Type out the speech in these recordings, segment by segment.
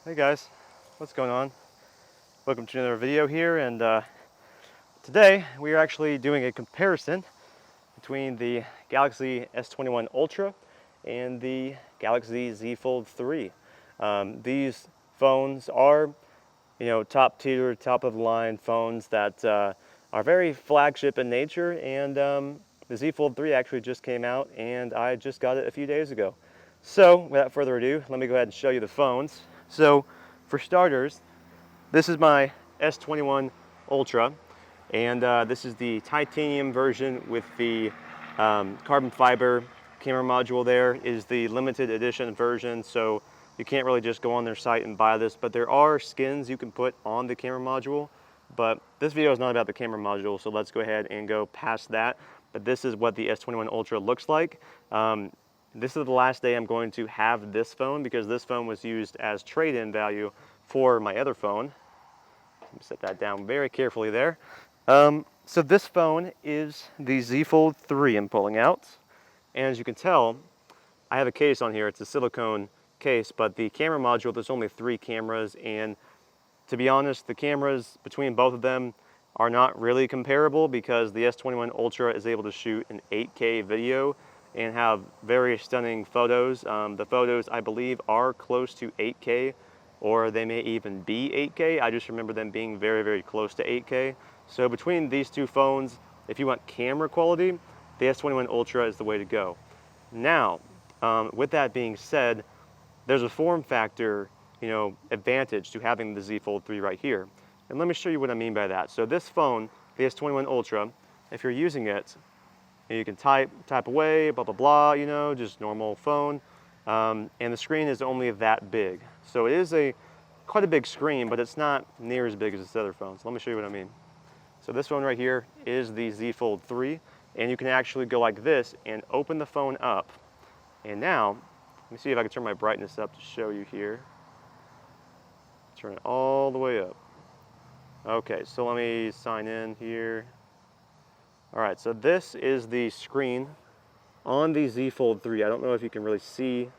Hey guys, what's going on? Welcome to another video here, and today we are actually doing a comparison between the Galaxy S21 Ultra and the Galaxy Z Fold 3. These phones are, top tier, top of the line phones that are very flagship in nature, and the Z Fold 3 actually just came out, and I just got it a few days ago. So, without further ado, let me go ahead and show you the phones. So, for starters, this is my S21 Ultra, and this is the titanium version with the carbon fiber camera module. There is the limited edition version, so you can't really just go on their site and buy this, but there are skins you can put on the camera module. But this video is not about the camera module, so let's go ahead and go past that. But this is what the S21 Ultra looks like. This is the last day I'm going to have this phone because this phone was used as trade-in value for my other phone. Let me set that down very carefully there. So this phone is the Z Fold 3 I'm pulling out. And as you can tell, I have a case on here. It's a silicone case, but the camera module, there's only 3 cameras, and to be honest, the cameras between both of them are not really comparable because the S21 Ultra is able to shoot an 8K video and have very stunning photos. The photos, I believe, are close to 8K, or they may even be 8K. I just remember them being very, very close to 8K. So between these two phones, if you want camera quality, the S21 Ultra is the way to go. Now, with that being said, there's a form factor, advantage to having the Z Fold 3 right here. And let me show you what I mean by that. So this phone, the S21 Ultra, if you're using it, you can type away, blah, blah, blah, just normal phone. And the screen is only that big. So it is quite a big screen, but it's not near as big as this other phone. So let me show you what I mean. So this phone right here is the Z Fold 3, and you can actually go like this and open the phone up. And now, let me see if I can turn my brightness up to show you here. Turn it all the way up. Okay, so let me sign in here. All right, so this is the screen on the Z Fold 3. I don't know if you can really see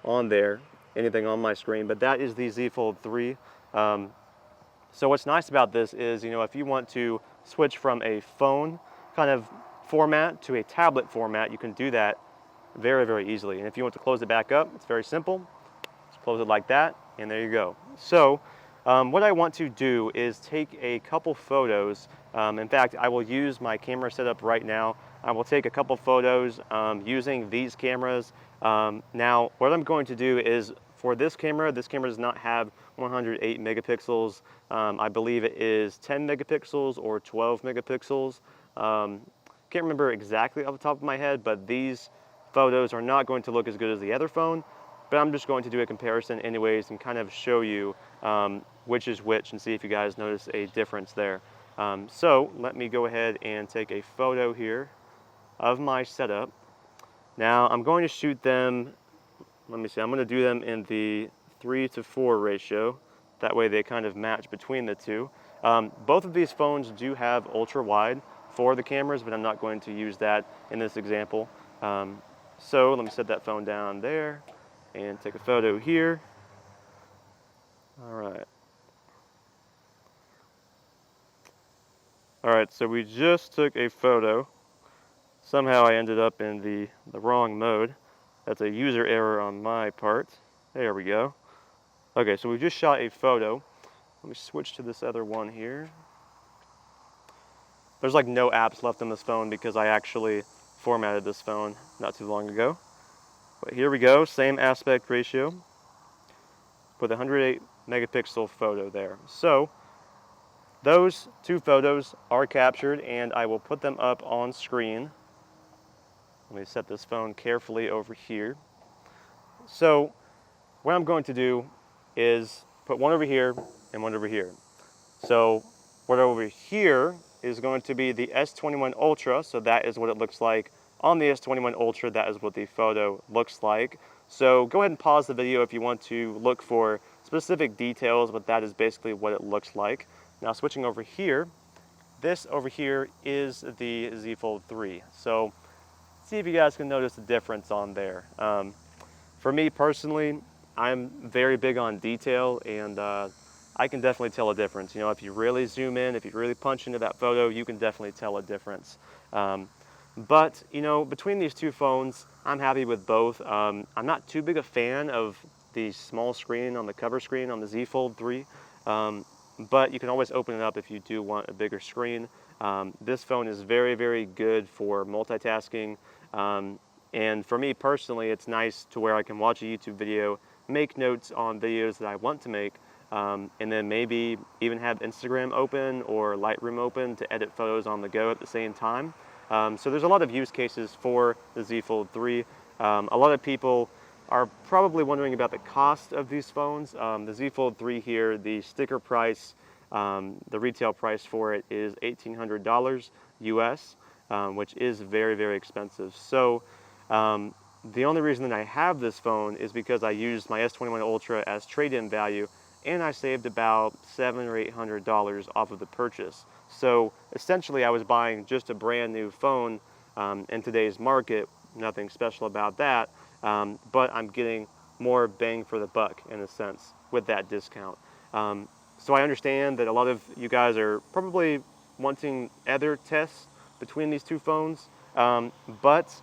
on there anything on my screen, but that is the Z Fold 3. So what's nice about this is, if you want to switch from a phone kind of format to a tablet format, you can do that very, very easily. And if you want to close it back up, it's very simple. Just close it like that, and there you go. So what I want to do is take a couple photos. In fact, I will use my camera setup right now. I will take a couple photos using these cameras. Now, what I'm going to do is, for this camera does not have 108 megapixels. I believe it is 10 megapixels or 12 megapixels. Can't remember exactly off the top of my head, but these photos are not going to look as good as the other phone. But I'm just going to do a comparison anyways and kind of show you which is which and see if you guys notice a difference there. So let me go ahead and take a photo here of my setup. Now I'm going to shoot them, let me see, I'm going to do them in the 3:4 ratio. That way they kind of match between the two. Both of these phones do have ultra wide for the cameras, but I'm not going to use that in this example. So let me set that phone down there and take a photo here. All right. All right, so we just took a photo. Somehow I ended up in the wrong mode. That's a user error on my part. There we go. Okay, so we just shot a photo. Let me switch to this other one here. There's like no apps left on this phone because I actually formatted this phone not too long ago. But here we go, same aspect ratio with a 108 megapixel photo there. So those two photos are captured, and I will put them up on screen. Let me set this phone carefully over here. So what I'm going to do is put one over here and one over here. So what over here is going to be the S21 Ultra, so that is what it looks like on the S21 Ultra. That is what the photo looks like. So go ahead and pause the video if you want to look for specific details, but that is basically what it looks like. Now switching over here, this over here is the Z Fold 3. So see if you guys can notice the difference on there. For me personally, I'm very big on detail, and I can definitely tell a difference. You know, if you really zoom in, if you really punch into that photo, you can definitely tell a difference. But you know, between these two phones, I'm happy with both. I'm not too big a fan of the small screen on the cover screen on the Z Fold 3, but you can always open it up if you do want a bigger screen. This phone is very, very good for multitasking, and for me personally, it's nice to where I can watch a YouTube video, make notes on videos that I want to make, and then maybe even have Instagram open or Lightroom open to edit photos on the go at the same time. So there's a lot of use cases for the Z Fold 3. A lot of people are probably wondering about the cost of these phones. The Z Fold 3 here, the sticker price, the retail price for it is $1,800 US, which is very, very expensive. So the only reason that I have this phone is because I used my S21 Ultra as trade-in value, and I saved about $700 or $800 off of the purchase. So essentially I was buying just a brand new phone in today's market, nothing special about that, but I'm getting more bang for the buck in a sense with that discount. So I understand that a lot of you guys are probably wanting other tests between these two phones, but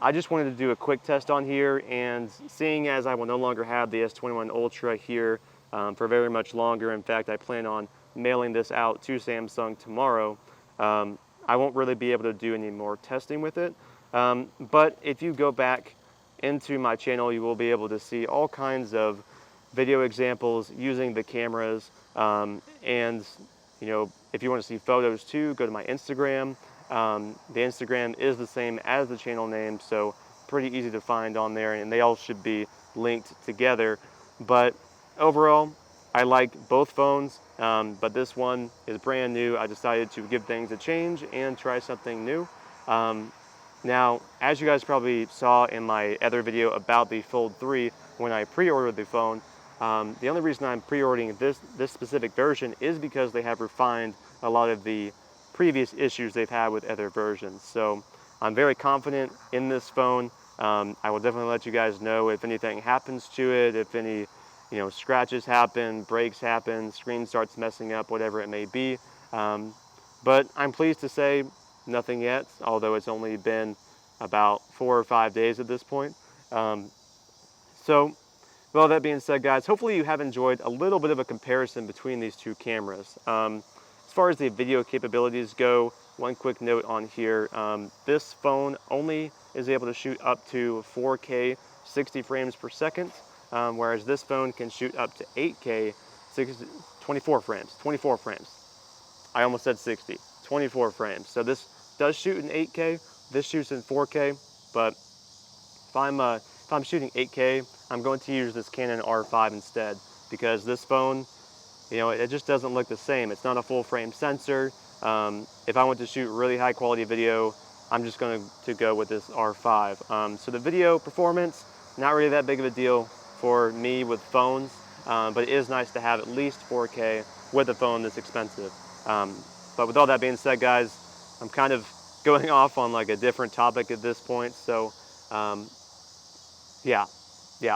I just wanted to do a quick test on here, and seeing as I will no longer have the S21 Ultra here for very much longer, in fact I plan on mailing this out to Samsung tomorrow, I won't really be able to do any more testing with it. But if you go back into my channel, you will be able to see all kinds of video examples using the cameras, and you know, if you want to see photos too, go to my Instagram. The Instagram is the same as the channel name, so pretty easy to find on there, and they all should be linked together. But overall, I like both phones, but this one is brand new. I decided to give things a change and try something new. Now, as you guys probably saw in my other video about the Fold 3, when I pre-ordered the phone, the only reason I'm pre-ordering this specific version is because they have refined a lot of the previous issues they've had with other versions. So I'm very confident in this phone. I will definitely let you guys know if anything happens to it, if any scratches happen, breaks happen, screen starts messing up, whatever it may be. But I'm pleased to say nothing yet, although it's only been about 4 or 5 days at this point. So with all that being said, guys, hopefully you have enjoyed a little bit of a comparison between these two cameras. As far as the video capabilities go, one quick note on here, this phone only is able to shoot up to 4K 60 frames per second, whereas this phone can shoot up to 8K 24 frames. I almost said 60, 24 frames. So this does shoot in 8K, this shoots in 4K, but if I'm shooting 8K, I'm going to use this Canon R5 instead, because this phone, it just doesn't look the same. It's not a full frame sensor. If I want to shoot really high quality video, I'm just going to go with this R5. So the video performance, not really that big of a deal for me with phones, but it is nice to have at least 4K with a phone this expensive. But with all that being said, guys, I'm kind of going off on like a different topic at this point. So yeah,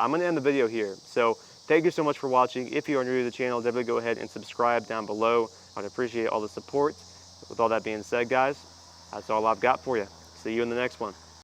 I'm going to end the video here. So thank you so much for watching. If you are new to the channel, definitely go ahead and subscribe down below. I'd appreciate all the support. With all that being said, guys, that's all I've got for you. See you in the next one.